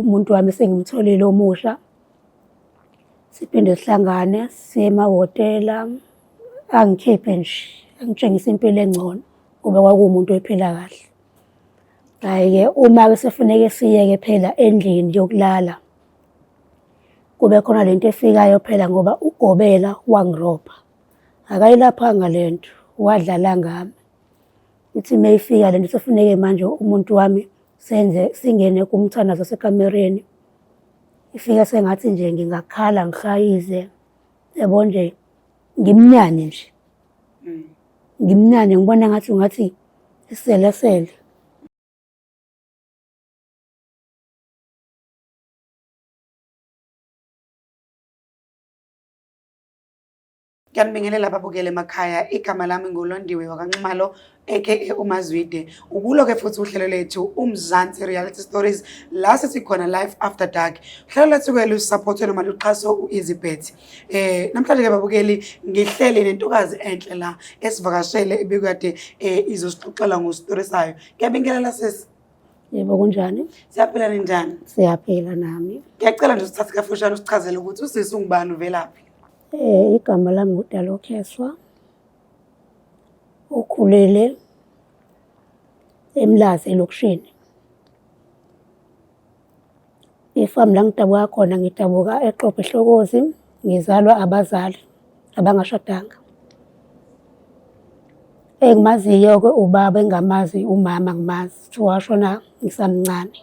umuntu wami sengimtholile omusha. Siphinde sihlangane siye emahhotela, angikhiphe nje, angitshengise impilo engcono ngoba kwakuwumuntu oyiphila kahle. Hhayi-ke uma-ke sefuneke siye-ke phela endlini yokulala, kube khona lento efikayo phela ngoba ugobela wangirobha. Akayilaphanga lento, wadlala ngami. Ithi uma ifika lento sefuneke manje umuntu wami singene kumthandazo wasekamereni. Ifika sengathi nje ngingakhala ngihayize, yabo nje ngimnyane nje. Ngimnyane ngibona ngathi iselesele. Ngiyanibingelela ababukeli emakhaya, igama lami nguLondiwe wakwaNxumalo aka uMazwide. Ukulo-ke futhi uhlelo lethu uMzansi Reality Stories, la sikhona live after dark. Uhlelo lethu-ke lusaphothe noma luxhaso u-Easybet. Namhlanje-ke babukeli ngihleli nentokazi enhle la esivakashele ebekade izosixoxela ngostori sayo. Ngiyabingelela sisi. Yebo kunjani? Siyaphila njani? Siyaphila nami. Ngiyacela nje usithathe kafushane usichazele ukuthi usisi ungubani uvelaphi. Igama lami nguDalo Kheswa, ukhulele eMlazi elokishini. Ifamu la ngidabuka khona ngidabuka eXopo eHlokozi, ngizalwa abazali abangashadanga. Engimaziyo-ke ubaba engamazi, umama ngimazi, washona ngisamncane.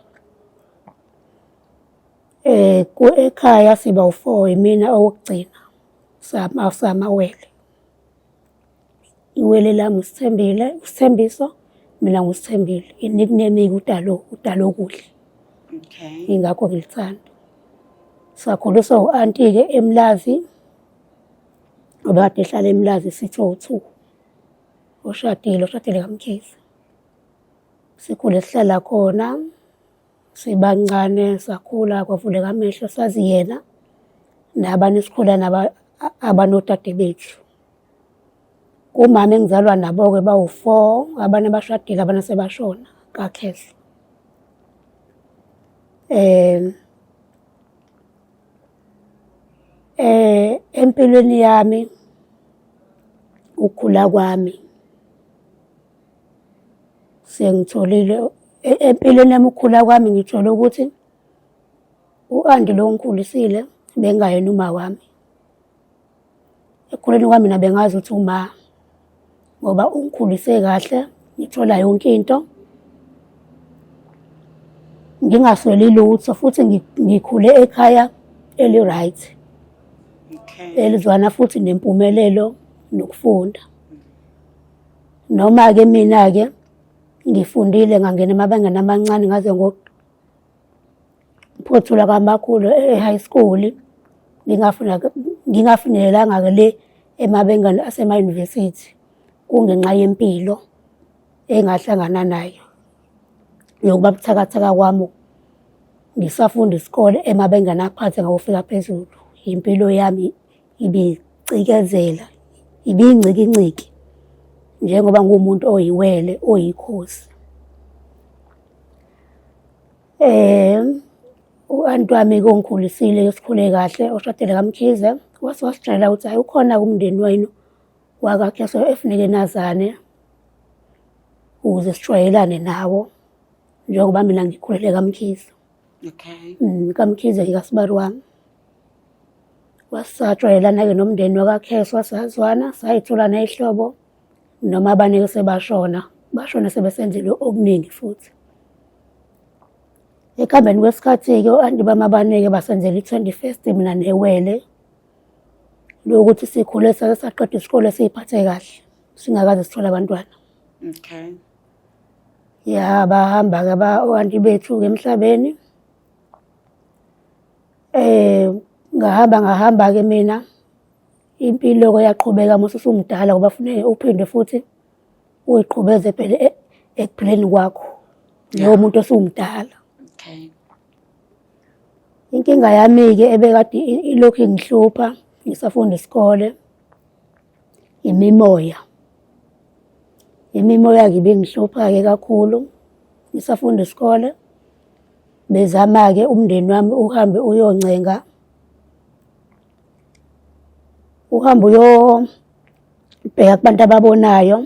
Ekhaya siba u-4, imina owokugcina. Samawele. Iwele lami uSithembiso, mina nguSithembile. I-nickname uDalo okuhle. Okay. Ingakho ngilithanda. Sakhuliswa u-anti-ke eMlazi, obekade ehlala eMlazi sitho-2. Oshadile kaMkhize. Sikhule sihlala khona, sibancane, sakhula, kwavuleka amehlo, sazi yena nabanye esikhula abanodade bethu. Umama engizalwa nabo-ke bawu-4, abanye bashadile, abanye sebashona kaKhehla. Empilweni yami, ukukhula kwami, sengitholile empilweni yami ukukhula kwami ngithole ukuthi u-anti lo ngikhulisile bengayena uma wami. Ekukhuleni kwami mina bengazi ukuthi uma ngoba ungikhulise kahle, ngithola yonke into, ngingasweli lutho, futhi ngikhule ekhaya eli-right. Okay. Elizwana futhi nempumelelo nokufunda. Noma-ke mina-ke ngifundile ngangena emabangeni amancane ngaze ngophothula kwamakhulu e-high school. Ngingafinyelelanga le emabangeni asema-university kungenxa yempilo engahlangana nayo. Yokuba buthakathaka kwami ngisafunda isikole emabangeni aphansi ngawufika phezulu. Impilo yami ibicikezela, ibiyinciki njengoba ngumuntu oyiwele, oyikhosi. U-anti wami-ke ongikhulisile sikhule kahle, oshadile kaMkhize, wasitshela ukuthi hayi ukhona umndeni wenu wakaKheswa efuneke nazane ukuze sijwayelane nawo njengoba mina ngikhulele kaMkhize. Okay. kaMkhize kaSibari wami. Wasajwayelana-ke nomndeni wakaKheswa, sazwana, sayithola ney'hlobo, noma abanye bashona sebesenzile okuningi futhi. Ekuhambeni kwesikhathi-ke u-anti bami abanike basenzela i-21st mina newele lokuthi sikhule sake saqeda isikole siy'phathe kahle singakaze sithole abantwana. Okay. Ya bahamba-ke o-anti bethu-ke emhlabeni. Ngahamba-ke mina impilo yaqhubeka mase usumdala ngoba kufanele uphinde futhi uyiqhubeze phela ekuphileni kwakho njengomuntu osumdala. Okay. Inkinga yami-ke ebekade ilokhu ingihlupha ngisafunda isikole, imimoya. Imimoya-ke ibingihlupha-ke kakhulu ngisafunda isikole. bezama-ke umndeni wami uhambe uyoncenga, uhambe uyobheka kubantu ababonayo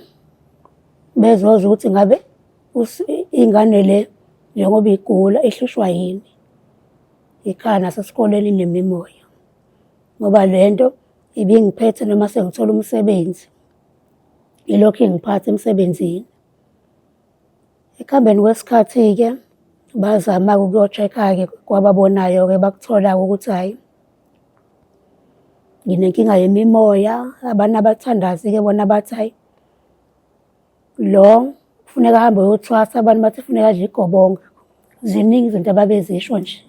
bezozwa ukuthi ngabe ingane le njengoba igula ihlushwa yini. Ikhaya nasesikoleni inemimoya ngoba lento ibingiphethe noma sengithola umsebenzi ilokhu ingiphatha emsebenzini. Ekuhambeni kwesikhathi-ke bazama-ke ukuyo-check-a-ke kwababonayo-ke bakuthola-ke ukuthi hhayi nginenkinga yemimoya. Abantu abathandazi-ke bona bathi hhayi lo kufuneka ahambe uyothwasa, abantu bathi kufuneka adle igobonga. Ziningi izinto ababezisho nje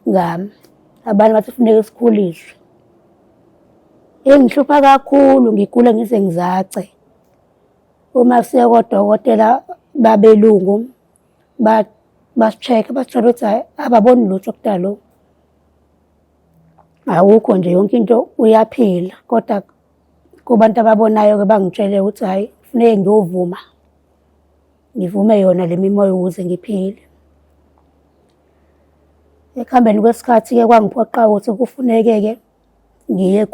ngami. Abantu bathi kufuneka sikhuliswe. Ingihlupha kakhulu, ngigule ngize ngizace. Uma siya kodokotela babelungu basi-check-a basitshela ukuthi hhayi ababoni lutho kudalo. Awukho nje yonke into uyaphila, kodwa kubantu ababonayo-ke bangitshele ukuthi hhayi kufuneke ngiyovuma. Ngivume yona le mimoya ukuze ngiphile. Ekuhambeni kwesikhathi-ke kwangiphoqa ukuthi kufuneke-ke ngiye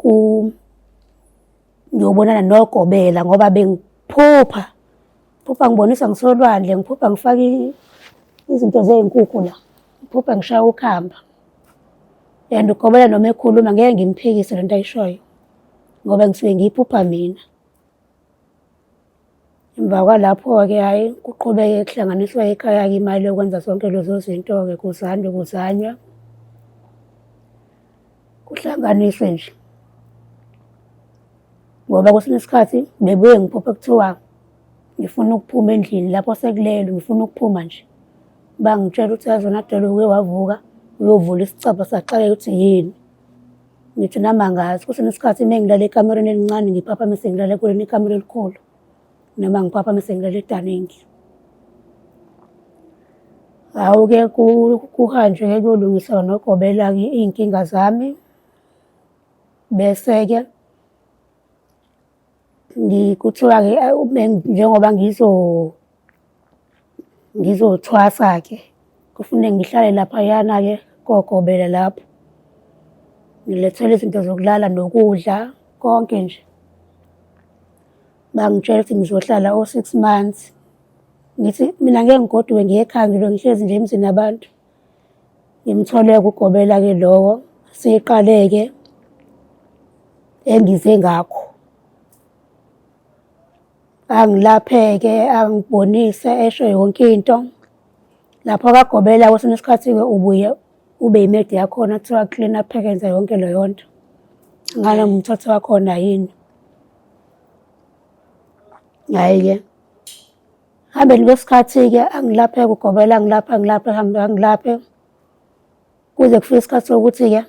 ngiyobonana nogobela ngoba bengiphupha ngibonisa ngisolwandle, ngiphupha ngifake izinto zey'nkukhu la, ngiphupha ngishaya ukhamba. And ugobela noma ekhuluma ngeke ngimphikise lento ayishoyo ngoba ngisuke ngiyiphupha mina. Emva kwalapho-ke hhayi kuqhubeke kuhlanganiswa ekhaya-ke imali yokwenza zonke lezo zinto-ke kuzanywa kuhlanganiswe nje. Ngoba kwesinye isikhathi bebuye ngiphuphe kuthiwa ngifuna ukuphuma endlini lapho sekulelwe, ngifuna ukuphuma nje. Bangitshela ukuthi yazi wena Delo uke wavuka uyovula isicabha saxakeka ukuthi yini. Ngithi nami angazi. Kwesinye isikhathi uma ngilala ekamereni elincane ngiphaphamise ngilala kuleli ikamero elikhulu noma ngiphaphamise ngilala edaningi. Hawu-ke kuhanjwe-ke kuyolungiswa nogobela-ke iy'nkinga zami. Bese-ke kuthiwa-ke njengoba ngizothwasa-ke kufuneka ngihlale laphayana-ke kogobela lapho. Ngilethelwe izinto zokulala nokudla konke nje. Bangitshela ukuthi ngizohlala 6 months. Ngithi mina ngeke ngigoduke ngiye ekhaya ngilokhu ngihlezi nje emzini abantu. Ngimthole-ke ugobela-ke lowo siqale-ke engize ngakho. Angilaphe-ke angibonise esho yonke into. Lapho kagobela kwesinye isikhathi-ke ubuye ube yimedi yakhona kuthiwa clean up enza yonke leyo nto. Ngale ngumthetho wakhona yini. Hhayi-ke hambeni kwesikhathi-ke angilaphe ugobela angilaphe kuze kufike isikhathi sokuthi-ke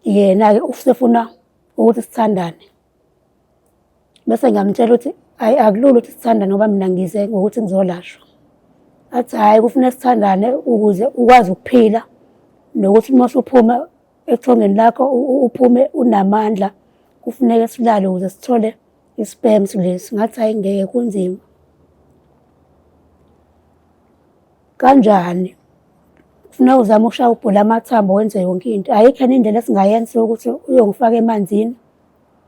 yena-ke usefuna ukuthi sithandane. Bese ngiyamtshela ukuthi hhayi akulula ukuthi sithandane ngoba mina ngize ngokuthi ngizolashwa. Athi hhayi kufuneka sithandane ukuze ukwazi ukuphila nokuthi uma usuphuma ethongeni lakho uphume unamandla. Kufuneka silale ukuze sithole i-sperms lesi. Ngathi hhayi ngeke kunzima. Kanjani? Kufuneka uzame ukushaya ubhula amathambo wenze yonke into. Ayikho yini indlela esingayenza ukuthi uyongifaka emanzini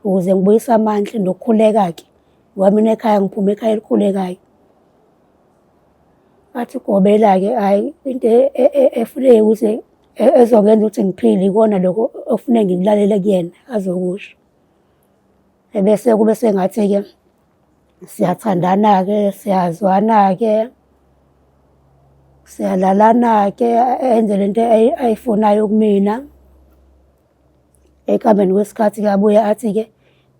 ukuze ngibuyise amandla nokukhuleka-ke ngoba mina ekhaya ngiphume ekhaya elikhulekayo. Athi ugobela-ke hhayi into efuneke ukuthi ezongenza ukuthi ngiphile ikona lokho okufuneka ngikulalele kuyena azokusho. Ebese kube sengathi-ke siyathandana-ke, siyazwana-ke, siyalalana-ke enze lento ayifunayo kumina. Ekuhambeni kwesikhathi-ke abuye athi-ke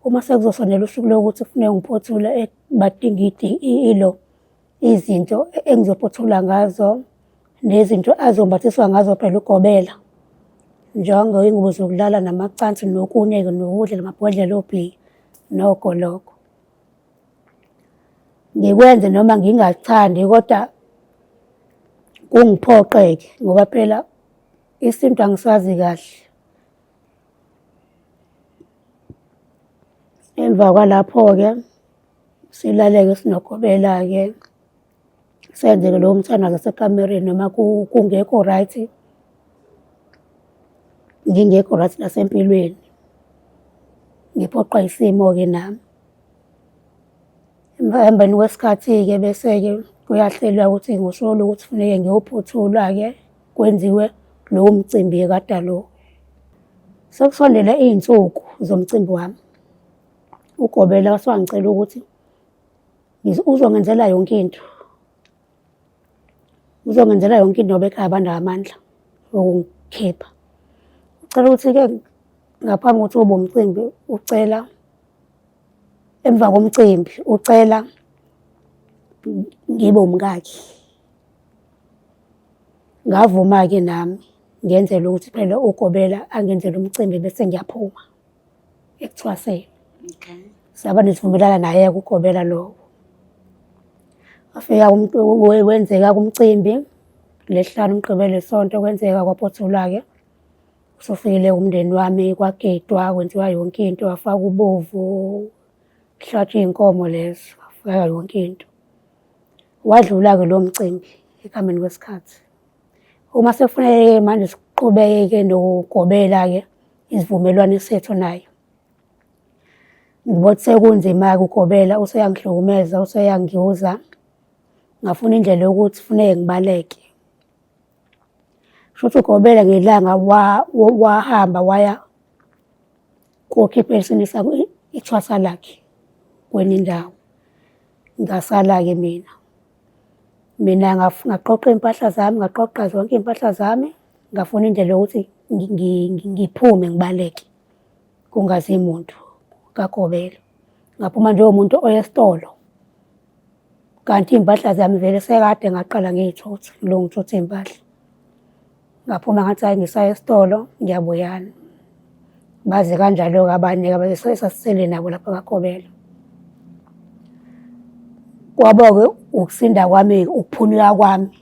uma sekuzosondela usuku lokuthi kufuneka ngiphothule badingidi izinto engizophothula ngazo nezinto azombathiswa ngazo phela ugobela. Ingubo zokulala namacansi nokunye-ke nokudla namabhodlela obheki nokho lokho. Ngikwenze noma ngingathandi kodwa kungiphoqe-ke ngoba phela isintu angisazi kahle. Emva kwalapho-ke silaleke sinogobela-ke senzeke lowo mthandazo wasekamereni noma kungekho right, ngingekho right nasempilweni, ngiphoqwa isimo-ke nami. Emveni kwesikhathi-ke bese-ke kuyahlelwa ukuthi ngoSholo ukuthi kufuneke ngiyophothula-ke kwenziwe lowo mcimbi kade lo. Sekusondele iy'nsuku zomcimbi wami. UGobela wase wangicela ukuthi uzongenzela yonke into. Uzongenzela yonke into ngoba ekhaya abanawo amandla wokungikhipha. Ucela ukuthi-ke ngaphambi kokuthi ube umcimbi ucela, emva komcimbi ucela ngibe umkakhe. Ngavuma-ke nami ngenzela ukuthi phela uGobela angenzele umcimbi bese ngiyaphuma ekuthwaseni. Okay. Saba nesivumelana naye uGobela lowo. Wafika wenzeka kumcimbi lesihlanu umgqibelo sonto kwenzeka kwaphothulwa-ke. Usufikile umndeni wami kwagidwa kwenziwa yonke into, wafaka ubovu, kuhlatshwa iy'nkomo lezo, wafaka yonke into. Wadlula-ke lowo mcimbi ekuhambeni kwesikhathi. Uma sekufanele manje siqhubeke noGobela-ke isivumelwano sethu naye. Ngibona sekunzima-ke uGobela useyangihlukumeza, useyangiuza. Ngafuna indlela yokuthi kufuneke ngibaleke. Shuthi uGobela ngelanga wahamba waya kokhipha elisini sakho ithwasa lakhe kwenye indawo. Ngasala-ke mina ngaqoqa iy'mpahla zami, ngaqoqa zonke iy'mpahla zami, ngafuna indlela yokuthi ngiphume ngibaleke kungazi muntu kaGobela. Ngaphuma njengomuntu oya esitolo, kanti iy'mpahla zami vele sekade ngaqala ngiy'thutha lo ngithutha iy'mpahla. Ngaphuma ngathi hayi ngisaya esitolo ngiyabuyana. Baze kanjalo-ke abanye-ke esasisele nabo lapha kaGobela. Kwabo-ke ukusinda kwami, ukuphunyuka kwami.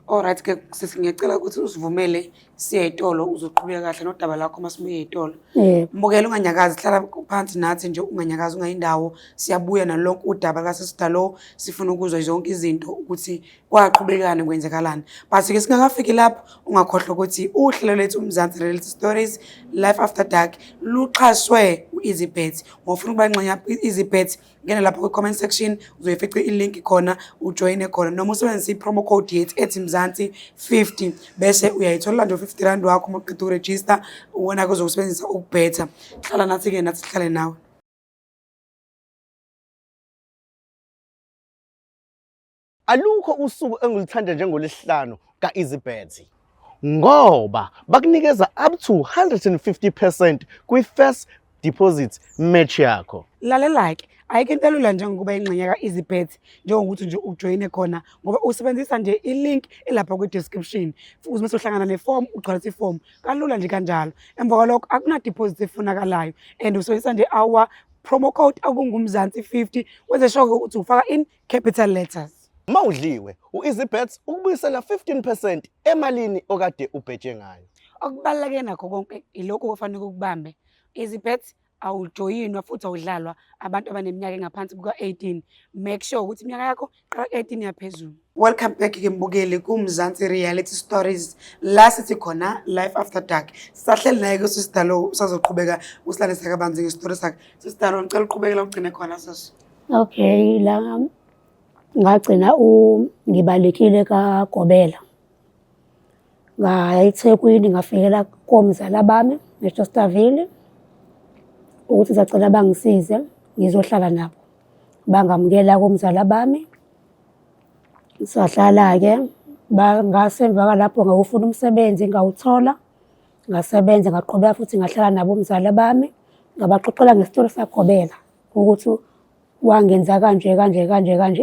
Alright ke sisi, ngiyacela ukuthi usivumele siye ey'tolo uzoqhubeka kahle nodaba lakho masibuye ey'tolo. Mbukela unganyakazi, hlala phansi nathi nje unganyakazi ungayindawo. Siyabuya nalonke udaba kaSisidalo, sifuna ukuzwa zonke izinto ukuthi kwaqhubekani kwenzekalani. But-ke singakafiki lapho ungakhohlwa ukuthi uhlelo lethu uMzansi Reality Stories Life After Dark luxhaswe u-EasyBet. Ngofuna ukuba ngxenya i-EasyBet, ngena lapha kwi-comment section uzoyifica i-link khona ujoyine khona, noma usebenzise i-promo code yethu ethi Mzansi50 bese uyayithola nje u-50 wakho uma uqeda ukurejista. Uwona-ke uzowusebenzisa ukubhetha. Hlala nathi-ke nathi sihlale nawe. Alukho usuku engilithanda njengolesihlanu ka-EasyBet ngoba bakunikeza up to 150% kwi-first deposit match yakho. Lalela-ke, ayikho into elula njengokuba ingxenye ka-EasyBet njengokuthi nje ujoyine khona ngoba usebenzisa nje i-link elapha kwi-description. Futhi mase uhlangana neform, ugcwalisa iform. Kalula nje kanjalo. Emva kwalokho akuna-deposit efunakalayo and usebenzisa nje our promo code okungumzansi50 wenze sure ukuthi ufaka in capital letters. Mawudliwe, u-EasyBet ukubuyisela 15% emalini okade ubhetshe ngayo. Okubaluleke nakho konke ilokho okufanele ukubambe. EasyBet awujoyinwa futhi awudlalwa abantu abaneminyaka engaphansi kuka-18. Make sure ukuthi iminyaka yakho qala 18 yaphezulu. Welcome back-ke mbukeli kuMzansi Reality Stories la sithi khona Life After Dark. Sisahleli naye kuSisidalo usazoqhubeka usilandisa kabanzi ngestory sakhe. Sisidalo ngicela uqhubekela ugcine khona sisi. Okay, la ngagcina ngibalekile kaGobela. Ngaya eThekwini ngafikela komzala bami eJostaville ukuthi sacela bangisize ngizohlala nabo. Bangamukela komzala bami. Sahlala-ke ngasemva kwalapho ngawufuna umsebenzi ngawuthola. Ngasebenza ngaqhubeka futhi ngahlala nabo umzala bami. Ngabaxoxela ngesitory saGobela ukuthi wangenza kanje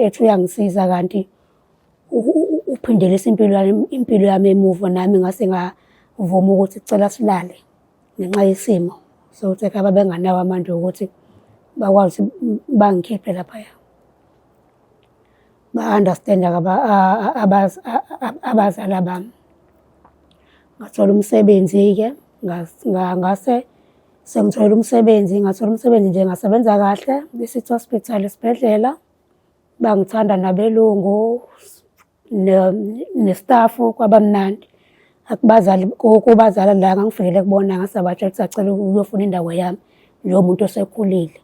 ethi uyangisiza kanti uphindelisa impilo yami emuva, nami ngase ngavuma ukuthi cela silale ngenxa yesimo sokuthi ekhaya benganawo amandla ukuthi bakwazi bangikhiphe laphaya. Ba-understand-a abazala bami. Ngathola umsebenzi-ke ngase sengithola umsebenzi nje ngasebenza kahle eSithi Hospital esibhedlela. bangithanda nabelungu nestafu kwabamnandi. Akubazali kubazala la ngangifikele kubona ngasabatshela sacela ukuyofuna indawo yami lo muntu osekhulile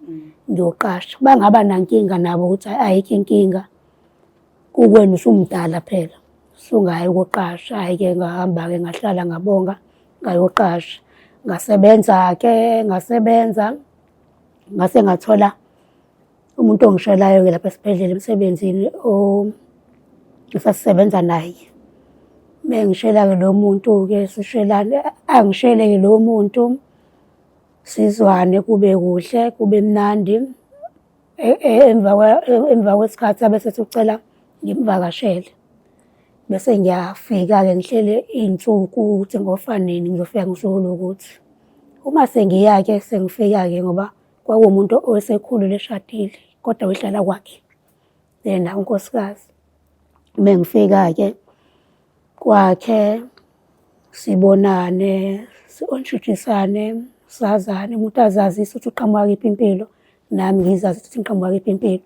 ngiyoqasha. Bangaba nankinga nabo ukuthi ayikho inkinga kuwena usumdala phela sungayi ukuqasha. Hayi-ke ngahamba-ke ngahlala ngabonga ngayoqasha. Ngasebenza-ke ngase ngathola umuntu ongishelayo-ke lapha esibhedlela emsebenzini esasisebenza naye. Mengishela-ke lo muntu-ke sishelane angishele-ke lo muntu sizwane kube kuhle kube mnandi. Emva kwesikhathi abe sethi ucela ngimvakashele bese ngiyafika-ke ngihlele iy'nsuku ukuthi ngofa nini ngizofika ngosuku lokuthi. Uma sengiya-ke sengifika-ke ngoba kwakuwumuntu osekhulile eshadile kodwa wehlala kwakhe yena unkosikazi. Mengifika-ke kwakhe sibonane ontshutshisane sazane umuntu azazise ukuthi uqhamuka kiphi impilo nami ngizazi ukuthi ngiqhamuka kiphi impilo.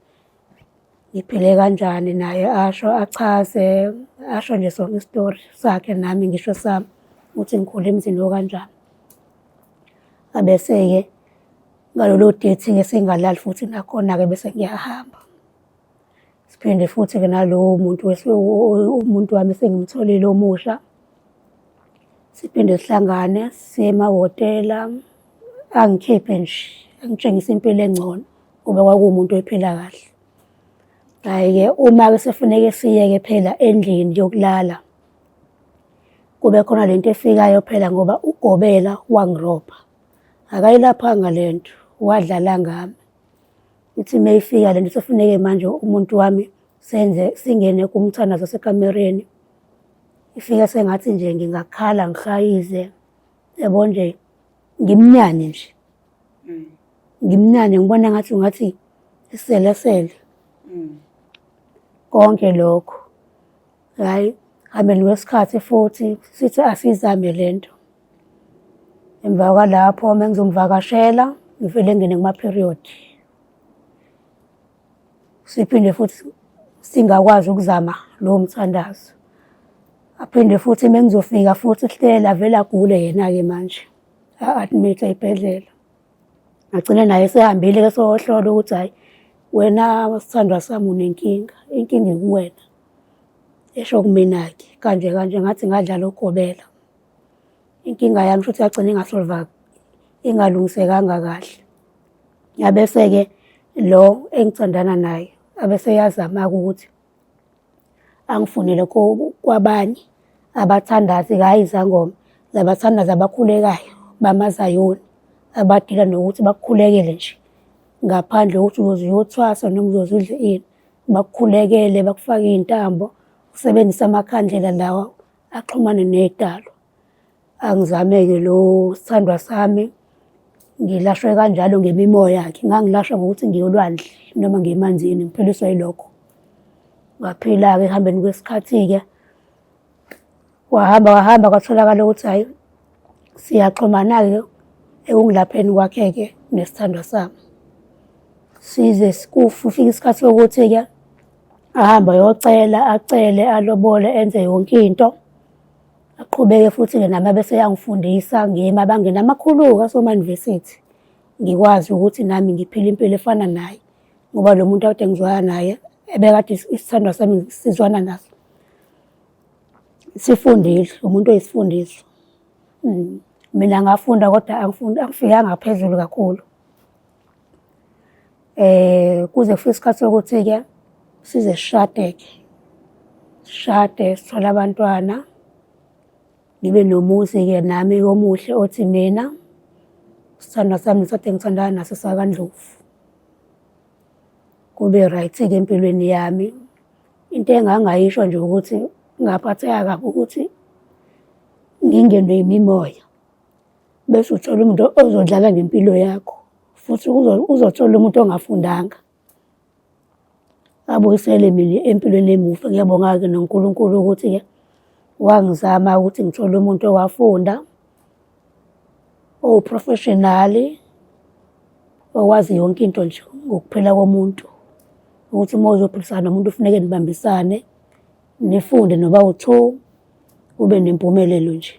Ngiphile kanjani naye asho achaze asho nje sonke isitori sakhe nami ngisho sami ukuthi ngikhule emzini okanjani. Abese-ke ngalolo date-ke singalali futhi nakhona-ke bese ngiyahamba. Siphinde futhi-ke nalowo muntu umuntu wami esengimtholile omusha siphinde sihlangane siye emahhotela angikhiphe nje angitshengise impilo engcono ngoba kwakuwumuntu oyiphila kahle. Hhayi-ke uma-ke sefuneke siye-ke phela endlini yokulala kube khona lento efikayo phela ngoba ugobela wangirobha. Akayilaphanga lento wadlala ngami. Ithi mayifika lento sefuneke manje umuntu wami singene kumthandazo wasekamereni. Ifika sengathi nje ngingakhala ngihayize yabo nje ngimnyane nje. Ngimnyane ngibona ngathi iselesele. Konke lokho. Hayi hambeni kwesikhathi futhi sithi asizame lento. Emva kwalapho mengizomvakashela ngivele ngene kuma-period. Siphinde futhi singakwazi ukuzama lowo mthandazo. Aphinde futhi mengizofika futhi sihlela vele agule yena-ke manje. A-admit ey'bhedlela. Agcine naye sehambile-ke sohlola ukuthi hhayi wena sithandwa sami unenkinga. Inkinga ikuwena. Esho kumina-ke kanje ngathi ngadlala ugobela. Inkinga yami futhi yagcina ingalungisekanga kahle. Yabese-ke lo engithandana naye abese yazama-ke ukuthi angifunele kwabanye abathandazi hhayi izangoma zabathandazi abakhulekayo bamaZayoni abadila nokuthi bakukhulekele nje ngaphandle kokuthi uyothwasa noma uzozudla ini. Bakukhulekele bakufake iy'ntambo usebenzise amakhandlela lawa axhumane ney'talo. Angizame-ke lo sithandwa sami ngilashwe kanjalo ngemimoya yakhe. Ngangilashwa ngokuthi ngiyolwandle noma ngemanzini ngiphiliswa yilokho. Ngaphila-ke ekuhambeni kwesikhathi-ke wahamba kwatholakala ukuthi hhayi siyaxhumana-ke ekungilapheni kwakhe-ke nesithandwa sami. Size kufika isikhathi sokuthi-ke ahambe ayocela acele alobole enze yonke into. Aqhubeke futhi-ke nami abese yangifundisa ngima abangena amakhulu-ke asoma-university. Ngikwazi ukuthi nami ngiphile impilo efana naye ngoba lo muntu akade ngizwana naye ebekade isithandwa sami sizwana naso. Sifundile umuntu oyisifundiso. Mina ngafunda kodwa angifikanga phezulu kakhulu. Kuze kufike isikhathi sokuthi-ke size sishade-ke. Sishade sithole abantwana. Ngibe nomuzi-ke nami omuhle othi mina sithandwa sami nesade ngithandana naso sakaNdlovu. Kube right-ke empilweni yami. Into engangayisho nje ukuthi ngaphatheka kabi ukuthi ngingenwe yimimoya. Bese uthola umuntu ozodlala ngempilo yakho futhi uzothola umuntu ongafundanga. Abuyisele mina empilweni emuva. Ngiyabonga-ke noNkulunkulu ukuthi-ke wangizama ukuthi ngithole umuntu owafunda oprofessional owazi yonke into nje ngokuphila komuntu. ukuthi uma uzophilisana nomuntu kufuneke nibambisane, nifunde noba u-2, ube nempumelelo nje.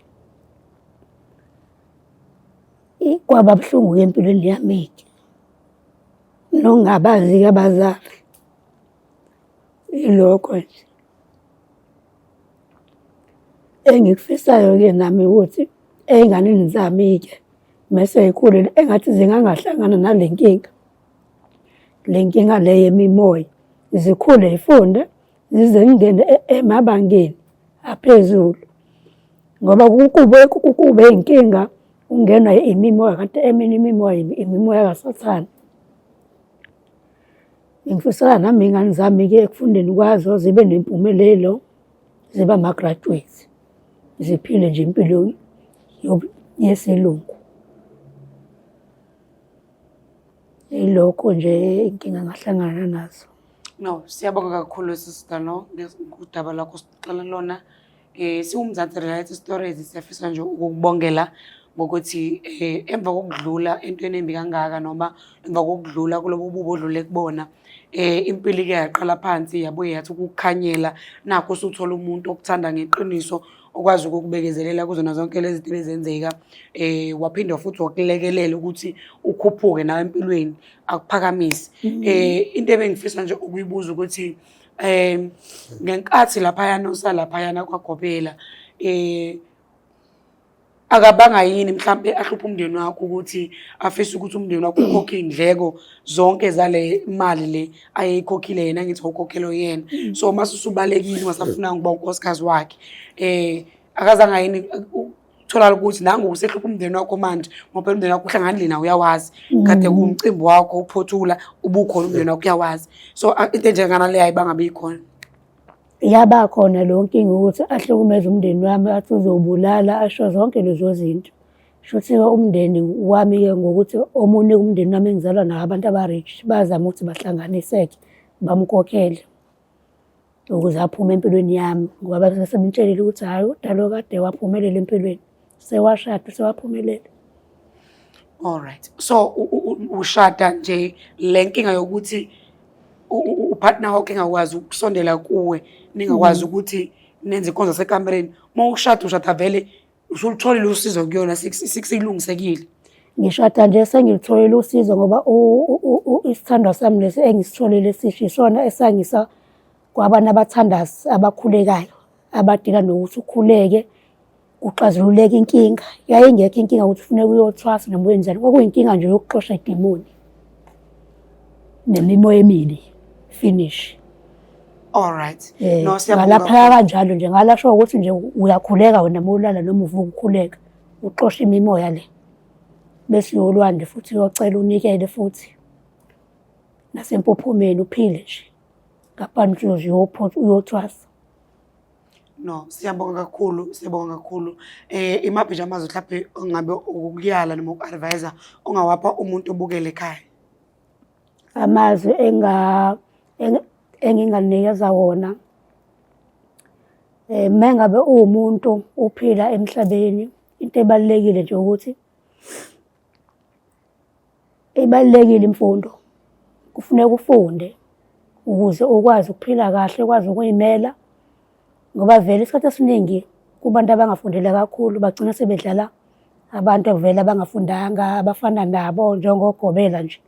Kwaba buhlungu-ke empilweni yami-ke, nokungabazi-ke abazali. Ilokho nje. Engikufisayo-ke nami ukuthi ey'nganeni zami-ke mese yikhulile engathi zingangahlangana nale nkinga. Le nkinga le yemimoya. Zikhule yifunde, zize ngingene emabangeni aphezulu. Ngoba kube yinkinga ungenwa imimoya, kanti eminye imimoya kaSathane. Ngifisela nami iy'ngane zami-ke ekufundeni kwazo zibe nempumelelo, zibe ama-graduates. Ziphile nje impilo yesilungu. Ilokho nje inkinga ngahlangana nazo. No, siyabonga kakhulu sister no ngudaba lakho sixoxela lona. Siwumzansi Reality Stories siyafisa nje ukubongela ngokuthi emva kokudlula entweni embi kangaka noma emva kokudlula kulobo bubo odlule kubona impilo ike yaqala phansi yabuye yathi ukukhanyela nakho usuthola umuntu okuthanda ngeqiniso okwazi ukukubekezelela kuzona zonke lezi zinto ezenzeka waphinda futhi wakulekelela ukuthi ukhuphuke nawe empilweni akuphakamise. Into ebengifisa nje ukuyibuza ukuthi ngenkathi laphayana usalaphayana kwaGobela akabanga yini mhlambe ahlupha umndeni wakho ukuthi afisa ukuthi umndeni wakho ukhokhe indleko zonke zale mali le ayeyikhokhile yena ngithi ukhokhelo yena. So mase usubalekile ungasafuna ukuba unkosikazi wakhe akazanga yini uthola ukuthi nangu usehlupha umndeni wakho manje ngoba umndeni wakho uhlanganile nawe uyawazi kade kumcimbi wakho uphothula ubukhona umndeni wakho uyawazi. So into njengana le ayibangabe ikhona. Yaba khona lo nkinga ukuthi ahlukumeza umndeni wami athi uzobulala asho zonke lezo zinto. Shuthi-ke umndeni wami-ke ngokuthi omunye umndeni wami engizalwa nawo abantu aba-rich bazama ukuthi bahlanganiseke bamkhokhele ukuze aphume empilweni yami ngoba basebemtshelile ukuthi hhayi udalo kade waphumelela empilweni sewashada sewaphumelela. Alright, so ushada nje le nkinga yokuthi upartner wakho engakwazi ukusondela kuwe ningakwazi ukuthi nenze inkonzo zasekamereni uma ushada vele usulutholile usizo kuyona sikilungisekile. Ngishada nje sengilitholile usizo ngoba isithandwa sami lesi engisitholile sisho isona esangisa kwabantu abathandazi abakhulekayo abadila nokuthi ukhuleke uxazululeke inkinga. Yayingekho inkinga ukuthi ufuneka uyothwasa noma wenzani, kwakuyinkinga nje yokuxosha idimoni nemimoya emibi. Finish. Alright. No siyabonga. Ngalaphaya kanjalo nje ngalasho ukuthi nje uyakhuleka wena molala noma uvuka ukukhuleka uxosha imimoya le. Bese uyolwande futhi uyocela unikele futhi. Nasempophomeni uphile nje. Ngaphandle nje uyothwasa. No, siyabonga kakhulu. Imaphi nje amazwi mhlawumbe ongabe ukuyala noma uku-advise ongawapha umuntu obukele ekhaya. Amazwi enginganikeza wona mengabe uwumuntu uphila emhlabeni into ebalekile nje ukuthi ibalekile imfundo. Kufuneka ufunde ukuze ukwazi ukuphila kahle, ukwazi ukuyimela ngoba vele isikhathi esiningi kubantu abangafundile kakhulu bagcina sebedlala abantu vele abangafundanga abafana nabo njengoGobela nje.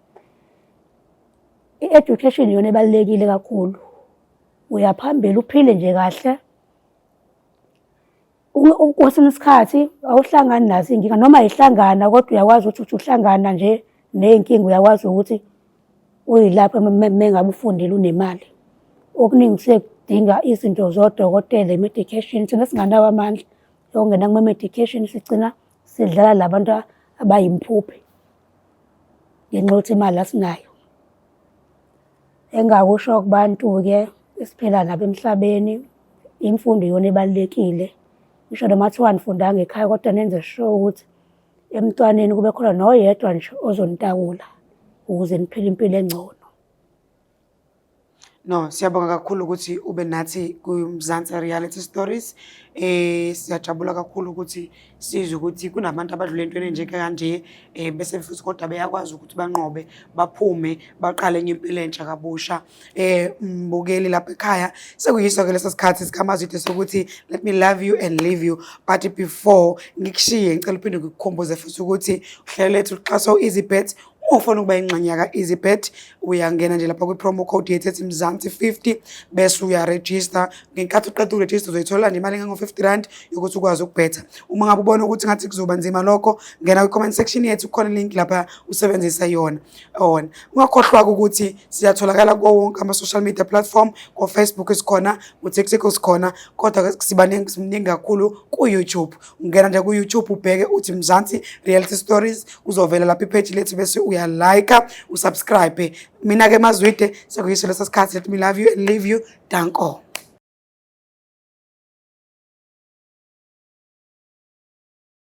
I-education yona ebalekile kakhulu. Uyaphambili uphile nje kahle. Kwesinye isikhathi awuhlangani nazo inkinga noma ayihlangana kodwa uyakwazi ukuthi uhlangana nje ney'nkinga uyakwazi ukuthi uyilapha mengabe ufundile unemali. Okuningi sekudinga izinto zodokotela i-medication thina singanawo amandla yokungena kuma-medication sigcina sidlala labantu abayimphuphe ngenxa yokuthi imali asinayo. Engakusho kubantu-ke esiphila nabo emhlabeni imfundo iyona ebalulekile. Ngisho noma kuthiwa nifundanga ekhaya kodwa nenze sure ukuthi emntwaneni kube khona noyedwa nje ozonitawula ukuze niphile impilo engcono. No, siyabonga kakhulu ukuthi ube nathi kuMzansi Reality Stories. Siyajabula kakhulu ukuthi sizwe ukuthi kunabantu abadlula entweni enjeke kanje bese futhi kodwa beyakwazi ukuthi banqobe, baphume, baqale enye impilo entsha kabusha. Mbukeli lapha ekhaya sekuyiso ke leso sikhathi sikaMazwide sokuthi let me love you and leave you. But before ngikushiye ngicela uphinde ngikukhumbuze futhi ukuthi uhlelo lethu luxhaswa u-EasyBet. Ufuna ukuba ingxenye yaka-EasyBet uyangena nje lapha kwi-promo code yethu ethi Mzansi50 bese uyaregister. Ngenkathi uqeda ukuregister uzoyithola nje imali engango-R50 yokuthi ukwazi ukubhetha. Uma ngabe ubona ukuthi ngathi kuzoba nzima lokho, ngena kwi-comment section yethu khona link lapha usebenzisa yona. Ungakhohlwa ukuthi siyatholakala kuwo wonke ama-social media platform, ko-Facebook sikhona, ku-TikTok sikhona, kodwa sibaningi kakhulu ku-YouTube. Ungena nje ku-YouTube ubheke uthi Mzansi Reality Stories, uzovela lapha ipage lethu bese like, usubscribe. Mina ke Mazwide sekuyiso leso sikhathi, let me love you and leave you. Danko.